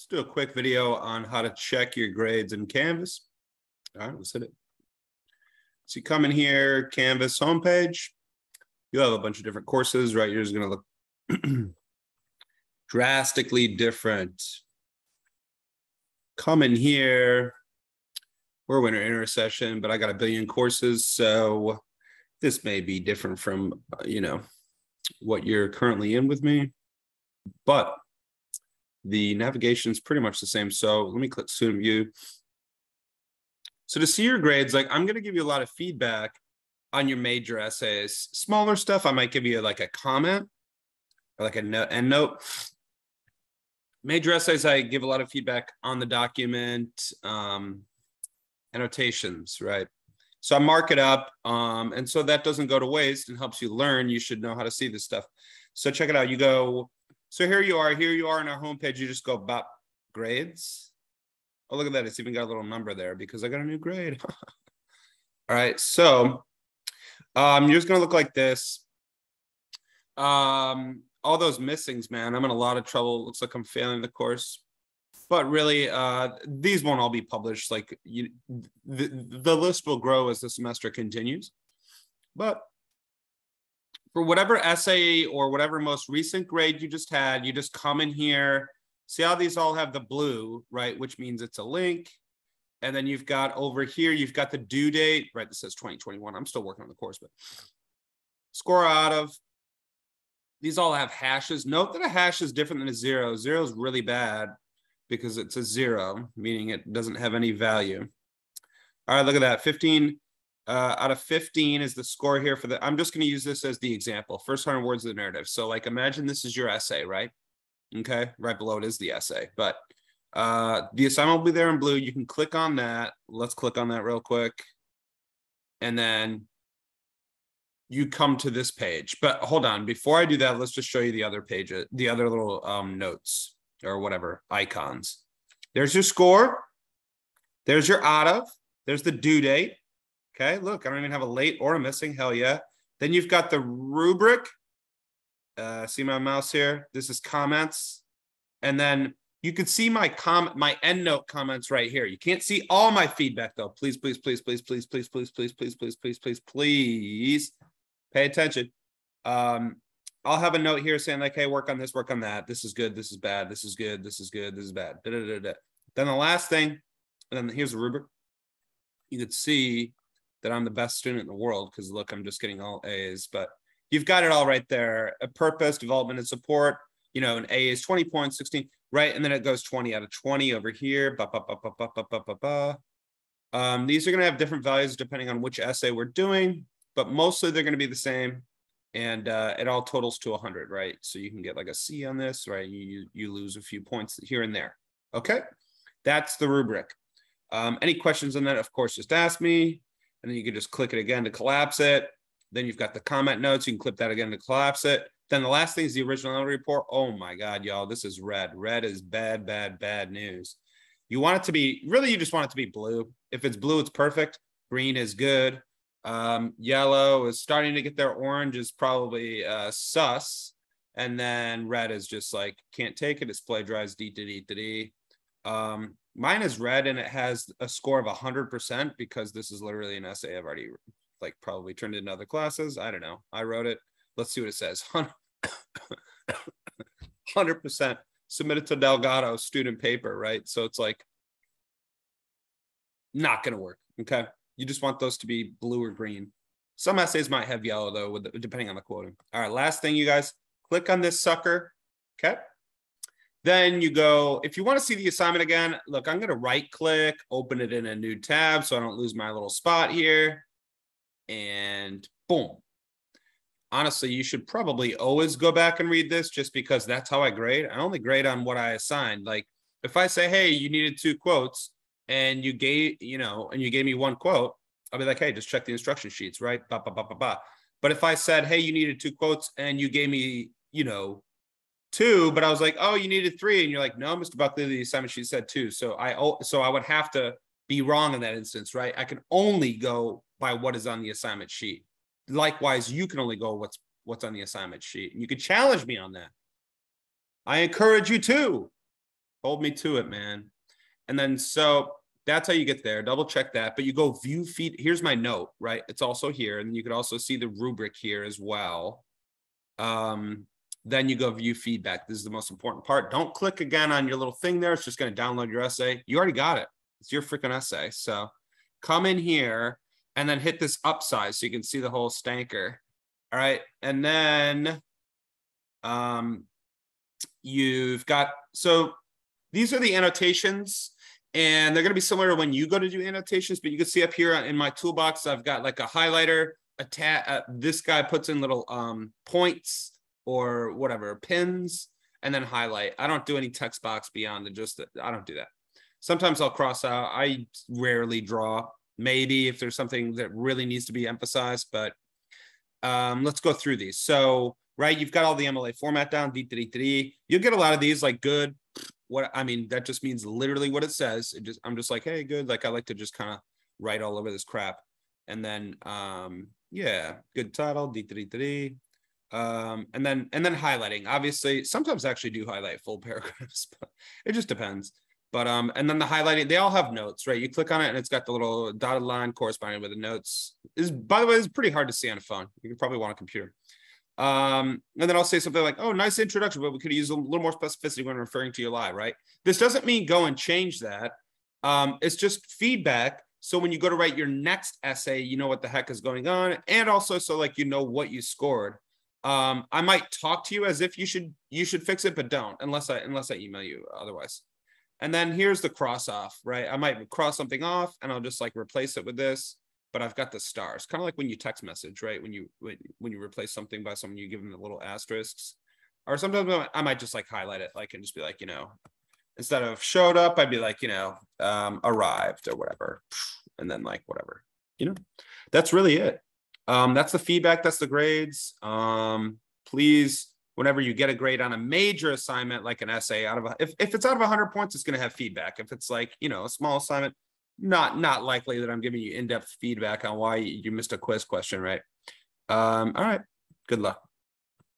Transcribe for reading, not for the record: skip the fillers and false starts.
Let's do a quick video on how to check your grades in Canvas. All right, let's hit it. So you come in here, Canvas homepage. You have a bunch of different courses, right? Yours is going to look drastically different. Come in here. We're winter intersession, but I got a billion courses, so this may be different from, what you're currently in with me, but the navigation is pretty much the same. So let me click student view. So to see your grades, I'm going to give you a lot of feedback on your major essays. Smaller stuff, I might give you like a comment or like a end note. Major essays, I give a lot of feedback on the document, annotations, right? So I mark it up, and so that doesn't go to waste and helps you learn. You should know how to see this stuff. So check it out. You go, so here you are on our homepage. You just go about grades. Oh, look at that. It's even got a little number there because I got a new grade. All right, so you're just going to look like this. All those missings, man, I'm in a lot of trouble. Looks like I'm failing the course. But really, these won't all be published. The list will grow as the semester continues. But for whatever essay or whatever most recent grade you just had, you just come in here. See how these all have the blue, right? Which means it's a link. And then you've got over here, you've got the due date, right? This says 2021. I'm still working on the course, but score out of. These all have hashes. Note that a hash is different than a zero. Zero is really bad because it's a zero, meaning it doesn't have any value. All right, look at that. 15 out of 15 is the score here for the, I'm just going to use this as the example. First 100 words of the narrative. So imagine this is your essay, right? Okay, right below it is the essay, but the assignment will be there in blue. You can click on that. Let's click on that real quick. And then you come to this page, but hold on. Before I do that, let's just show you the other page, the other little notes or whatever icons. There's your score. There's your out of. There's the due date. Okay, look, I don't even have a late or a missing. Hell yeah. Then you've got the rubric. See my mouse here? This is comments. And then you can see my end note comments right here. You can't see all my feedback though. Please, please, please, please, please, please, please, please, please, please, please, please, please pay attention. I'll have a note here saying hey, work on this, work on that. This is good. This is bad. This is good. This is good. This is bad. Da, da, da, da. Then the last thing, and then here's the rubric. You could see that I'm the best student in the world because look, I'm just getting all A's, but you've got it all right there. A purpose, development, and support. An A is 20 points, 16, right? And then it goes 20 out of 20 over here. These are going to have different values depending on which essay we're doing, but mostly they're going to be the same. And it all totals to 100, right? So you can get like a C on this, right? You lose a few points here and there. Okay, that's the rubric. Any questions on that, of course, just ask me. And then you can just click it again to collapse it. Then you've got the comment notes. You can click that again to collapse it. Then the last thing is the original report. Oh my God, y'all, this is red. Red is bad, bad, bad news. You want it to be, really, you just want it to be blue. If it's blue, it's perfect. Green is good. Yellow is starting to get there. Orange is probably sus. And then red is just can't take it. It's plagiarized. D. Mine is red and it has a score of 100% because this is literally an essay I've already probably turned into other classes. I don't know. I wrote it. Let's see what it says. 100% submitted to Delgado student paper, right? So it's not going to work. Okay. You just want those to be blue or green. Some essays might have yellow though, depending on the quoting. All right. Last thing, you guys, click on this sucker. Okay. Then you go, if you want to see the assignment again, look, I'm going to right click, open it in a new tab so I don't lose my little spot here. And boom. Honestly, you should probably always go back and read this just because that's how I grade. I only grade on what I assigned. If I say, hey, you needed 2 quotes and you gave, and you gave me 1 quote, I'll be like, hey, just check the instruction sheets, right? But if I said, hey, you needed 2 quotes and you gave me, 2, but I was like, oh, you needed 3. And you're like, no, Mr. Buckley, the assignment sheet said 2. So I would have to be wrong in that instance, right? I can only go by what is on the assignment sheet. Likewise, you can only go what's on the assignment sheet. And you can challenge me on that. I encourage you to. Hold me to it, man. And then, so that's how you get there. Double check that, but you go view feed. Here's my note, right? It's also here. And you could also see the rubric here as well. Then you go view feedback. This is the most important part. Don't click again on your little thing there. It's just going to download your essay. You already got it. It's your freaking essay. So come in here and then hit this upsize so you can see the whole stanker. All right. And then you've got, so these are the annotations, and they're going to be similar to when you go to do annotations, but you can see up here in my toolbox, I've got like a highlighter, this guy puts in little points or whatever, pins, and then highlight. I don't do any text box beyond I don't do that. Sometimes I'll cross out. I rarely draw, maybe if there's something that really needs to be emphasized, but let's go through these. So, right, you've got all the MLA format down, you'll get a lot of these like good. That just means literally what it says. I'm just like, hey, good. Like I like to just kind of write all over this crap. And then, yeah, good title, and then highlighting. Obviously, sometimes I actually do highlight full paragraphs, but it just depends. But and then the highlighting, they all have notes, right? You click on it and it's got the little dotted line corresponding with the notes. By the way, it's pretty hard to see on a phone. You can probably want a computer. And then I'll say something like, oh, nice introduction, but we could use a little more specificity when referring to your live, right? This doesn't mean go and change that. It's just feedback. So when you go to write your next essay, you know what the heck is going on. And also, so like, you know what you scored. I might talk to you as if you should fix it, but don't unless I email you otherwise. And then here's the cross off, right? I might cross something off and I'll just like replace it with this, but I've got the stars, kind of like when you text message, right? When you replace something by someone, you give them the little asterisks. Or sometimes I might just like highlight it, like, and just be like, instead of showed up, I'd be like, arrived or whatever. And then like, whatever, that's really it. That's the feedback. That's the grades. Please, whenever you get a grade on a major assignment, like an essay if it's out of 100 points, it's going to have feedback. If it's like, a small assignment, not likely that I'm giving you in-depth feedback on why you missed a quiz question, right? All right. Good luck.